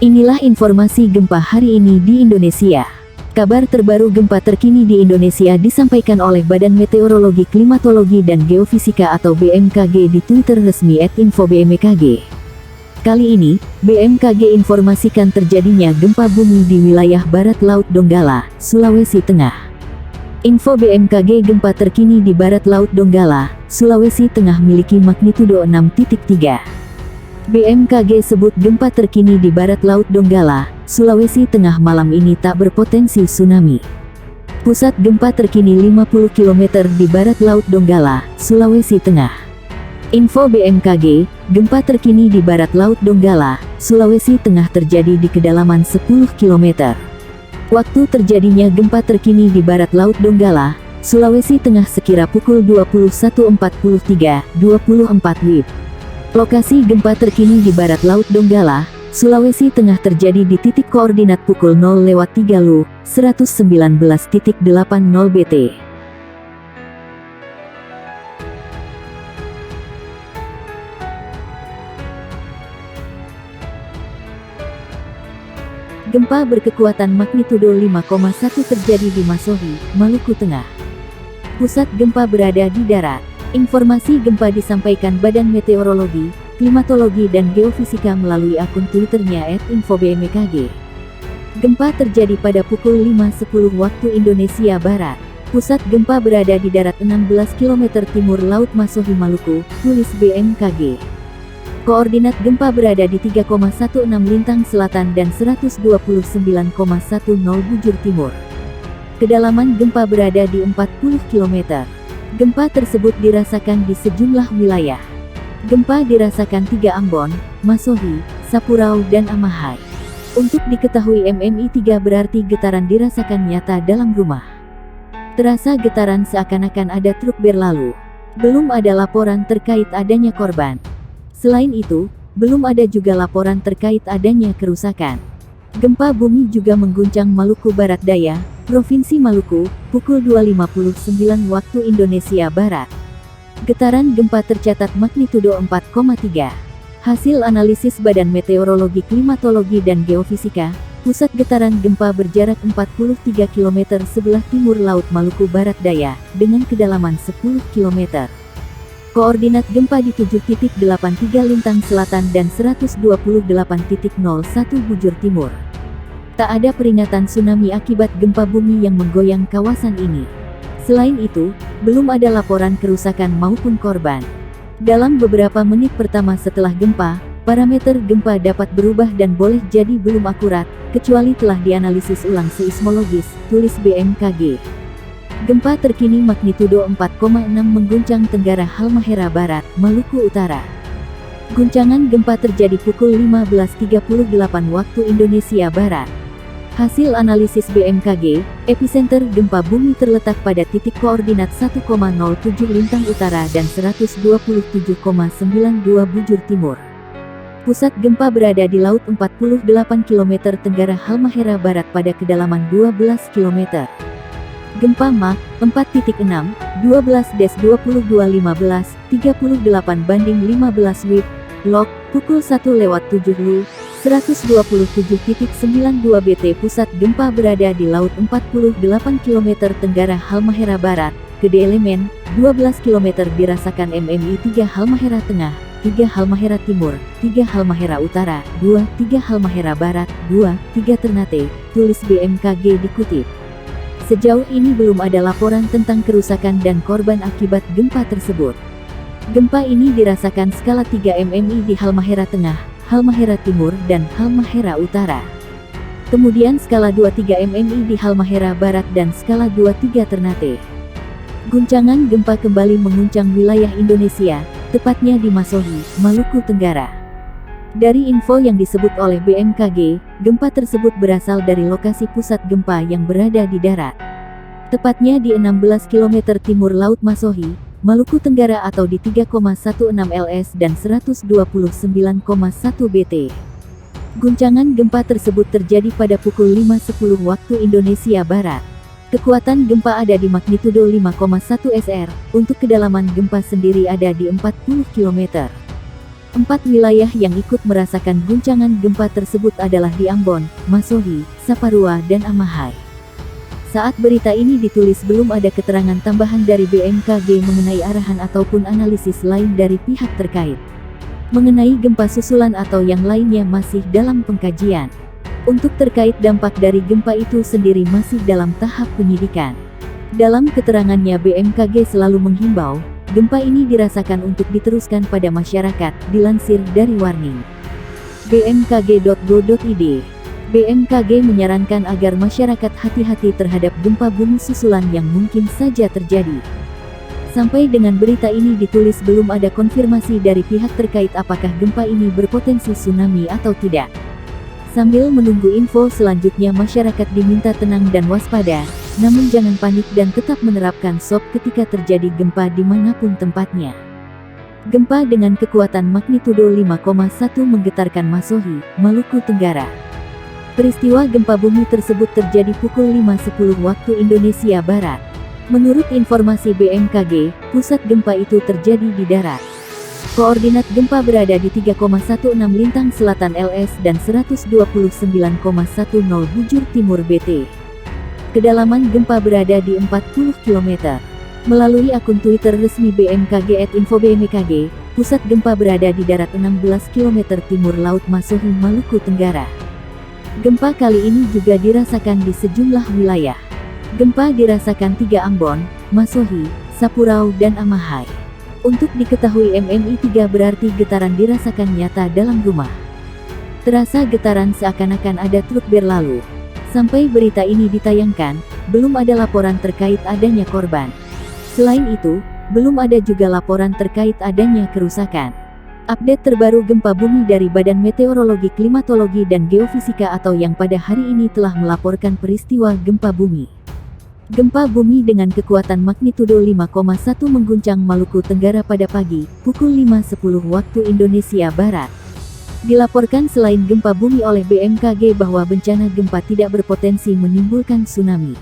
Inilah informasi gempa hari ini di Indonesia. Kabar terbaru gempa terkini di Indonesia disampaikan oleh Badan Meteorologi, Klimatologi dan Geofisika atau BMKG di Twitter resmi @info_bmkg. Kali ini, BMKG informasikan terjadinya gempa bumi di wilayah Barat Laut Donggala, Sulawesi Tengah. Info BMKG, gempa terkini di Barat Laut Donggala, Sulawesi Tengah miliki magnitudo 6.3. BMKG sebut gempa terkini di Barat Laut Donggala, Sulawesi Tengah malam ini tak berpotensi tsunami. Pusat gempa terkini 50 km di Barat Laut Donggala, Sulawesi Tengah. Info BMKG, gempa terkini di Barat Laut Donggala, Sulawesi Tengah terjadi di kedalaman 10 km. Waktu terjadinya gempa terkini di Barat Laut Donggala, Sulawesi Tengah sekira pukul 21.43, 24 WIB. Lokasi gempa terkini di Barat Laut Donggala, Sulawesi Tengah terjadi di titik koordinat pukul 0.3 LU, 119.80 BT. Gempa berkekuatan magnitudo 5,1 terjadi di Masohi, Maluku Tengah. Pusat gempa berada di darat. Informasi gempa disampaikan Badan Meteorologi, Klimatologi dan Geofisika melalui akun Twitternya @info_bmkg. Gempa terjadi pada pukul 5.10 waktu Indonesia Barat. Pusat gempa berada di darat 16 km timur Laut Masohi, Maluku, tulis BMKG. Koordinat gempa berada di 3,16 lintang selatan dan 129,10 bujur timur. Kedalaman gempa berada di 40 km. Gempa tersebut dirasakan di sejumlah wilayah. Gempa dirasakan 3 Ambon, Masohi, Sapurau dan Amahai. Untuk diketahui MMI 3 berarti getaran dirasakan nyata dalam rumah. Terasa getaran seakan-akan ada truk berlalu. Belum ada laporan terkait adanya korban. Selain itu, belum ada juga laporan terkait adanya kerusakan. Gempa bumi juga mengguncang Maluku Barat Daya, Provinsi Maluku, pukul 2.59 waktu Indonesia Barat. Getaran gempa tercatat magnitudo 4,3. Hasil analisis Badan Meteorologi, Klimatologi dan Geofisika, pusat getaran gempa berjarak 43 km sebelah timur Laut Maluku Barat Daya, dengan kedalaman 10 km. Koordinat gempa di 7.83 lintang selatan dan 128.01 bujur timur. Tak ada peringatan tsunami akibat gempa bumi yang menggoyang kawasan ini. Selain itu, belum ada laporan kerusakan maupun korban. Dalam beberapa menit pertama setelah gempa, parameter gempa dapat berubah dan boleh jadi belum akurat, kecuali telah dianalisis ulang seismologis, tulis BMKG. Gempa terkini magnitudo 4,6 mengguncang Tenggara Halmahera Barat, Maluku Utara. Guncangan gempa terjadi pukul 15.38 waktu Indonesia Barat. Hasil analisis BMKG, epicenter gempa bumi terletak pada titik koordinat 1,07 lintang utara dan 127,92 bujur timur. Pusat gempa berada di laut 48 km Tenggara Halmahera Barat pada kedalaman 12 km. Gempa Mach 4.6, 12-22.15, 38/15 WIB, log, pukul 1:07 LU, 127.92 BT. Pusat gempa berada di laut 48 km Tenggara Halmahera Barat, Gede Elemen, 12 km dirasakan MMI 3 Halmahera Tengah, 3 Halmahera Timur, 3 Halmahera Utara, 2, 3 Halmahera Barat, 2, 3 Ternate, tulis BMKG dikutip. Sejauh ini belum ada laporan tentang kerusakan dan korban akibat gempa tersebut. Gempa ini dirasakan skala 3 MMI di Halmahera Tengah, Halmahera Timur dan Halmahera Utara. Kemudian skala 2-3 MMI di Halmahera Barat dan skala 2-3 Ternate. Guncangan gempa kembali menguncang wilayah Indonesia, tepatnya di Masohi, Maluku Tenggara. Dari info yang disebut oleh BMKG, gempa tersebut berasal dari lokasi pusat gempa yang berada di darat. Tepatnya di 16 km timur Laut Masohi, Maluku Tenggara atau di 3,16 ls dan 129,1 BT. Guncangan gempa tersebut terjadi pada pukul 5.10 waktu Indonesia Barat. Kekuatan gempa ada di magnitudo 5,1 SR, untuk kedalaman gempa sendiri ada di 40 km. 4 wilayah yang ikut merasakan guncangan gempa tersebut adalah di Ambon, Masohi, Saparua, dan Amahai. Saat berita ini ditulis belum ada keterangan tambahan dari BMKG mengenai arahan ataupun analisis lain dari pihak terkait. Mengenai gempa susulan atau yang lainnya masih dalam pengkajian. Untuk terkait dampak dari gempa itu sendiri masih dalam tahap penyidikan. Dalam keterangannya BMKG selalu menghimbau, gempa ini dirasakan untuk diteruskan pada masyarakat, dilansir dari Warning. bmkg.go.id. BMKG menyarankan agar masyarakat hati-hati terhadap gempa bumi susulan yang mungkin saja terjadi. Sampai dengan berita ini ditulis belum ada konfirmasi dari pihak terkait apakah gempa ini berpotensi tsunami atau tidak. Sambil menunggu info selanjutnya, masyarakat diminta tenang dan waspada, namun jangan panik dan tetap menerapkan SOP ketika terjadi gempa dimanapun tempatnya. Gempa dengan kekuatan magnitudo 5,1 menggetarkan Masohi, Maluku Tenggara. Peristiwa gempa bumi tersebut terjadi pukul 5.10 waktu Indonesia Barat. Menurut informasi BMKG, pusat gempa itu terjadi di darat. Koordinat gempa berada di 3,16 lintang selatan LS dan 129,10 bujur timur BT. Kedalaman gempa berada di 40 km. Melalui akun Twitter resmi BMKG @infobmkg, pusat gempa berada di darat 16 km timur Laut Masohi, Maluku Tenggara. Gempa kali ini juga dirasakan di sejumlah wilayah. Gempa dirasakan 3 Ambon, Masohi, Sapurau, dan Amahai. Untuk diketahui MMI 3 berarti getaran dirasakan nyata dalam rumah. Terasa getaran seakan-akan ada truk berlalu. Sampai berita ini ditayangkan, belum ada laporan terkait adanya korban. Selain itu, belum ada juga laporan terkait adanya kerusakan. Update terbaru gempa bumi dari Badan Meteorologi, Klimatologi, dan Geofisika atau yang pada hari ini telah melaporkan peristiwa gempa bumi. Gempa bumi dengan kekuatan magnitudo 5,1 mengguncang Maluku Tenggara pada pagi, pukul 5.10 waktu Indonesia Barat. Dilaporkan selain gempa bumi oleh BMKG bahwa bencana gempa tidak berpotensi menimbulkan tsunami.